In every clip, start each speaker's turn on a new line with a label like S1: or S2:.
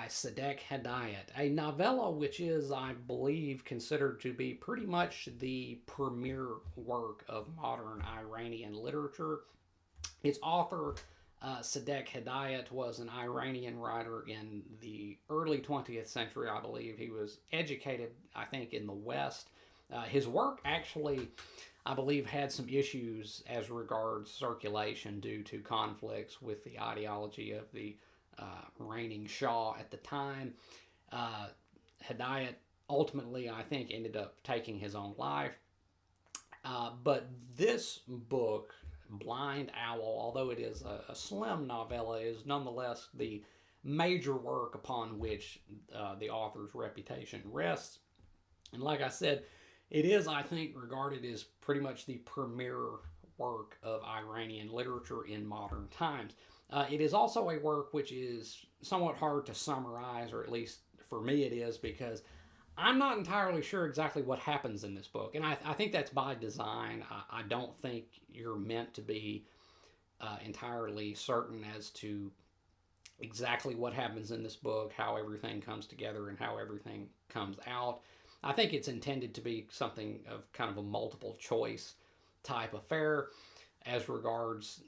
S1: Sadeq Hedayat, a novella which is, I believe, considered to be pretty much the premier work of modern Iranian literature. Its author, Sadeq Hedayat, was an Iranian writer in the early 20th century, I believe. He was educated, I think, in the West. His work actually, I believe, had some issues as regards circulation due to conflicts with the ideology of the reigning Shah at the time. Uh, Hedayat ultimately, I think, ended up taking his own life. But this book, Blind Owl, although it is a slim novella, is nonetheless the major work upon which the author's reputation rests. And like I said, it is, I think, regarded as pretty much the premier work of Iranian literature in modern times. It is also a work which is somewhat hard to summarize, or at least for me it is, because I'm not entirely sure exactly what happens in this book. And I think that's by design. I don't think you're meant to be entirely certain as to exactly what happens in this book, how everything comes together, and how everything comes out. I think it's intended to be something of kind of a multiple choice type affair as regards,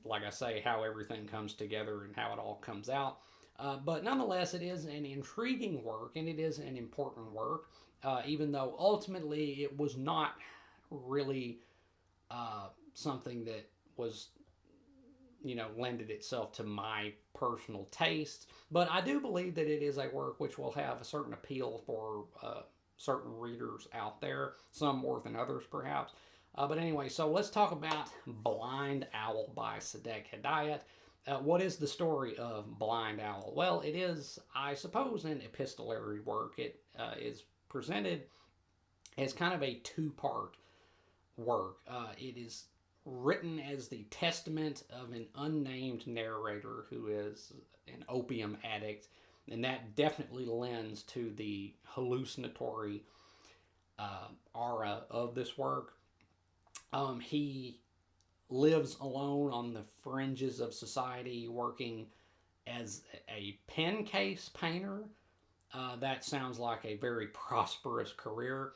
S1: like I say, how everything comes together and how it all comes out. But nonetheless, it is an intriguing work and it is an important work, even though ultimately it was not really something that was, lended itself to my personal taste. But I do believe that it is a work which will have a certain appeal for certain readers out there, some more than others perhaps. But anyway, so let's talk about Blind Owl by Sadeq Hedayat. What is the story of Blind Owl? Well, it is, I suppose, an epistolary work. It is presented as kind of a two-part work. It is written as the testament of an unnamed narrator who is an opium addict, and that definitely lends to the hallucinatory aura of this work. He lives alone on the fringes of society, working as a pen case painter. That sounds like a very prosperous career.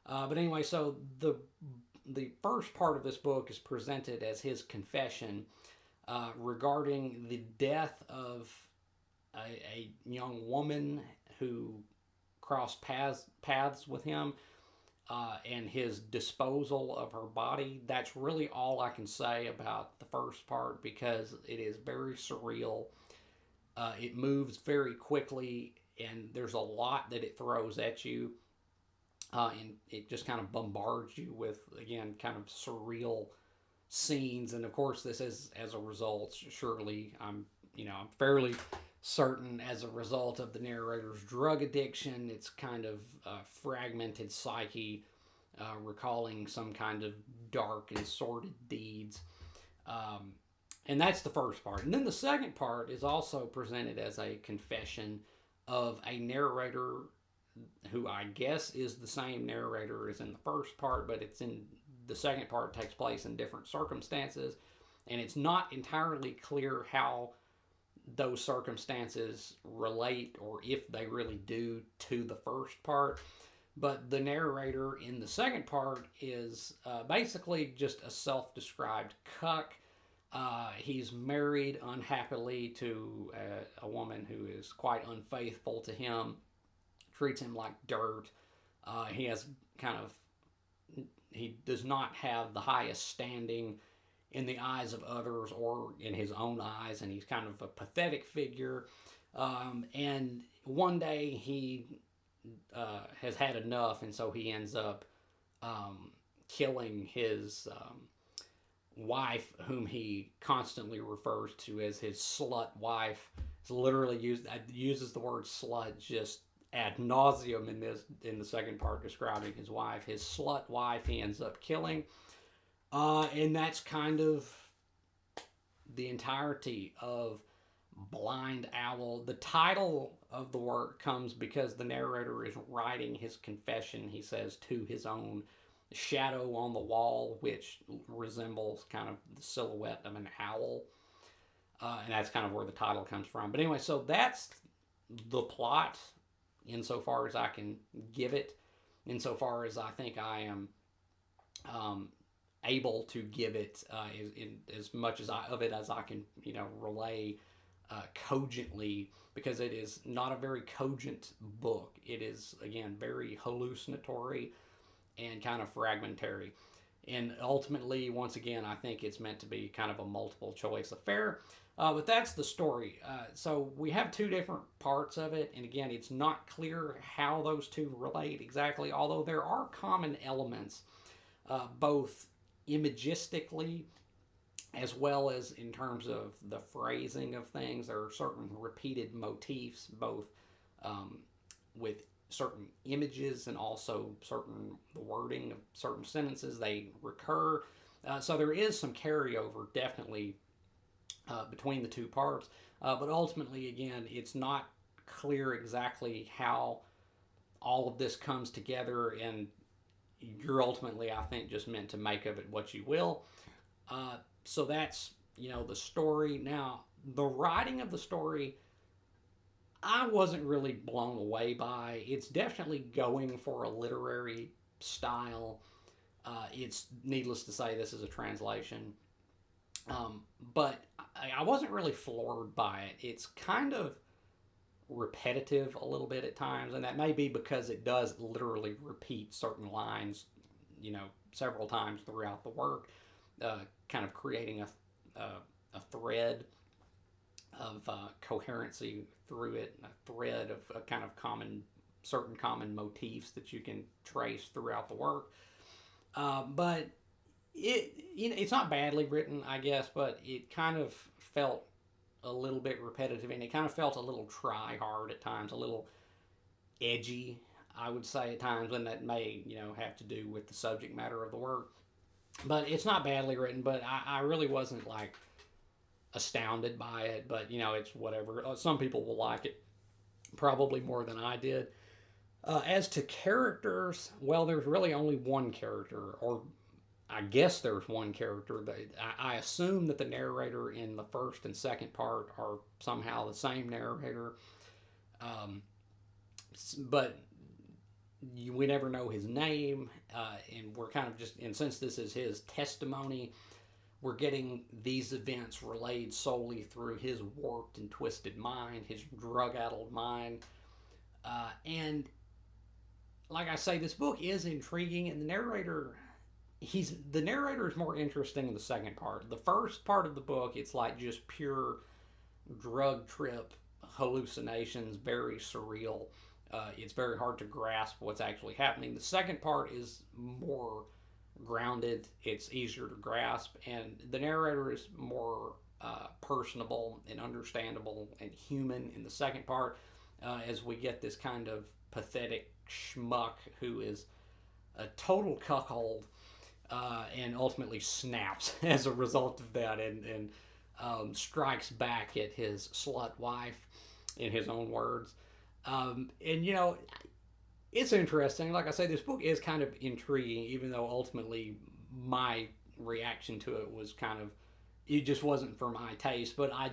S1: But anyway, so the first part of this book is presented as his confession regarding the death of a young woman who crossed paths with him, and his disposal of her body. That's really all I can say about the first part because it is very surreal. It moves very quickly, and there's a lot that it throws at you. And it just kind of bombards you with, again, kind of surreal scenes. And of course, this is as a result, surely, I'm fairly certain as a result of the narrator's drug addiction. It's kind of fragmented psyche, recalling some kind of dark and sordid deeds. And that's the first part. And then the second part is also presented as a confession of a narrator who I guess is the same narrator as in the first part, but it's in the second part takes place in different circumstances, and it's not entirely clear how those circumstances relate or if they really do to the first part. But the narrator in the second part is basically just a self-described cuck. He's married unhappily to a woman who is quite unfaithful to him, treats him like dirt. He does not have the highest standing in the eyes of others or in his own eyes, and he's kind of a pathetic figure. And one day he has had enough, and so he ends up killing his wife, whom he constantly refers to as his slut wife. It's literally uses the word slut just ad nauseum in the second part, describing his wife. His slut wife he ends up killing, and that's kind of the entirety of Blind Owl. The title of the work comes because the narrator is writing his confession, he says, to his own shadow on the wall, which resembles kind of the silhouette of an owl. And that's kind of where the title comes from. But anyway, so that's the plot insofar as I can give it, insofar as I think I am um, able to give it as much of it as I can, relay cogently, because it is not a very cogent book. It is, again, very hallucinatory and kind of fragmentary. And ultimately, once again, I think it's meant to be kind of a multiple choice affair. But that's the story. So we have two different parts of it. And again, it's not clear how those two relate exactly, although there are common elements, both imagistically as well as in terms of the phrasing of things. There are certain repeated motifs, both with certain images and also certain the wording of certain sentences. They recur. So there is some carryover, definitely, between the two parts. But ultimately, again, it's not clear exactly how all of this comes together, and you're ultimately, I think, just meant to make of it what you will. So that's, the story. Now, the writing of the story, I wasn't really blown away by. It's definitely going for a literary style. It's needless to say, this is a translation. But I wasn't really floored by it. It's kind of repetitive a little bit at times, and that may be because it does literally repeat certain lines, several times throughout the work, kind of creating a thread of coherency through it, a thread of a kind of certain common motifs that you can trace throughout the work. But it's not badly written, I guess, but it kind of felt a little bit repetitive, and it kind of felt a little try hard at times, a little edgy, I would say at times, and that may have to do with the subject matter of the work. But it's not badly written, but I really wasn't like astounded by it. But it's whatever. Some people will like it probably more than I did. As to characters, well, there's really only one character, or I guess there's one character. I assume that the narrator in the first and second part are somehow the same narrator, um, but we never know his name, and we're kind of just, and since this is his testimony, we're getting these events relayed solely through his warped and twisted mind, his drug-addled mind, and like I say, this book is intriguing, and the narrator is more interesting in the second part. The first part of the book, it's like just pure drug trip hallucinations, very surreal. It's very hard to grasp what's actually happening. The second part is more grounded. It's easier to grasp, and the narrator is more personable and understandable and human in the second part, as we get this kind of pathetic schmuck who is a total cuckold, and ultimately snaps as a result of that, and strikes back at his slut wife, in his own words. And it's interesting. Like I say, this book is kind of intriguing, even though ultimately my reaction to it was kind of, it just wasn't for my taste. But I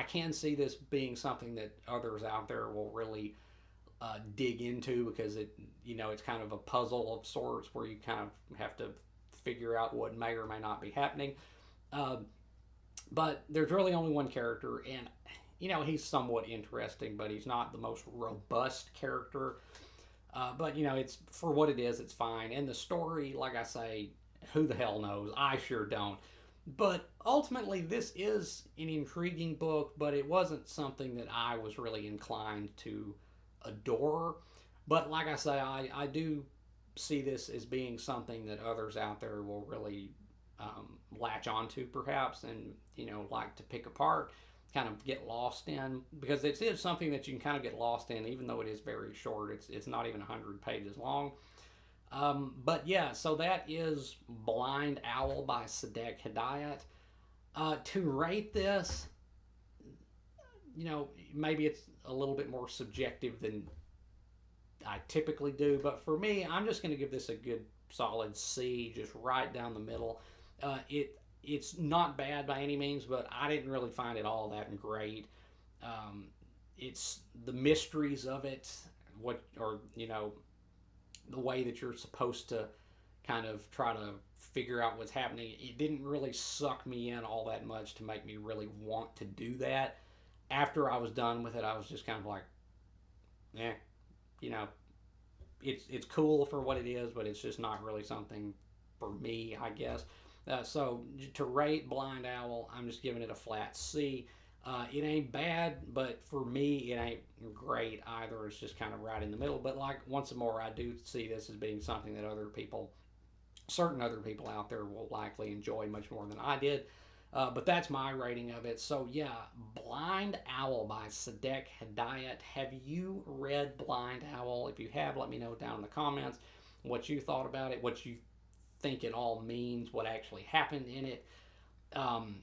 S1: can see this being something that others out there will really dig into, because it's kind of a puzzle of sorts where you kind of have to figure out what may or may not be happening. But there's really only one character, and he's somewhat interesting, but he's not the most robust character. But it's for what it is. It's fine. And the story, like I say, who the hell knows? I sure don't. But ultimately, this is an intriguing book, but it wasn't something that I was really inclined to adore. But like I say, I do see this as being something that others out there will really latch onto, perhaps, and like to pick apart, kind of get lost in, because it is something that you can kind of get lost in, even though it is very short. It's not even 100 pages long. But yeah, so that is Blind Owl by Sadeq Hedayat. To rate this, maybe it's a little bit more subjective than I typically do, but for me, I'm just going to give this a good solid C, just right down the middle. It's not bad by any means, but I didn't really find it all that great. it's the mysteries of it, what, or the way that you're supposed to kind of try to figure out what's happening. It didn't really suck me in all that much to make me really want to do that. After I was done with it, I was just kind of like, eh, you know, it's cool for what it is, but it's just not really something for me, I guess. So to rate Blind Owl, I'm just giving it a flat C. It ain't bad, but for me, it ain't great either. It's just kind of right in the middle. But like once more, I do see this as being something that certain other people out there will likely enjoy much more than I did. But that's my rating of it. So yeah, Blind Owl by Sadeq Hedayat. Have you read Blind Owl? If you have, let me know down in the comments what you thought about it, what you think it all means, what actually happened in it, um,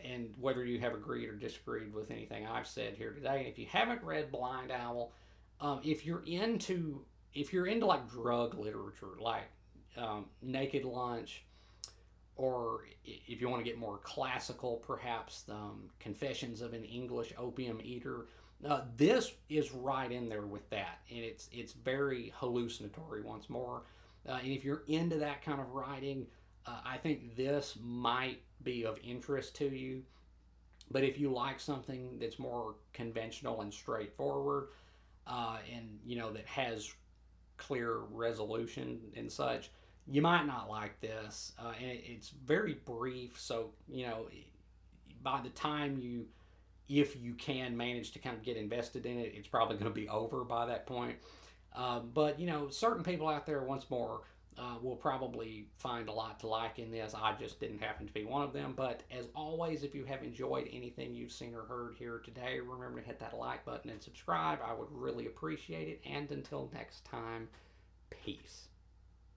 S1: and whether you have agreed or disagreed with anything I've said here today. And if you haven't read Blind Owl, if you're into like drug literature, like Naked Lunch, or if you want to get more classical, perhaps Confessions of an English Opium Eater. This is right in there with that, and it's very hallucinatory once more. And if you're into that kind of writing, I think this might be of interest to you. But if you like something that's more conventional and straightforward, and that has clear resolution and such, you might not like this. And it's very brief, so by the time if you can manage to kind of get invested in it, it's probably going to be over by that point. But certain people out there, once more, will probably find a lot to like in this. I just didn't happen to be one of them. But as always, if you have enjoyed anything you've seen or heard here today, remember to hit that like button and subscribe. I would really appreciate it. And until next time, peace.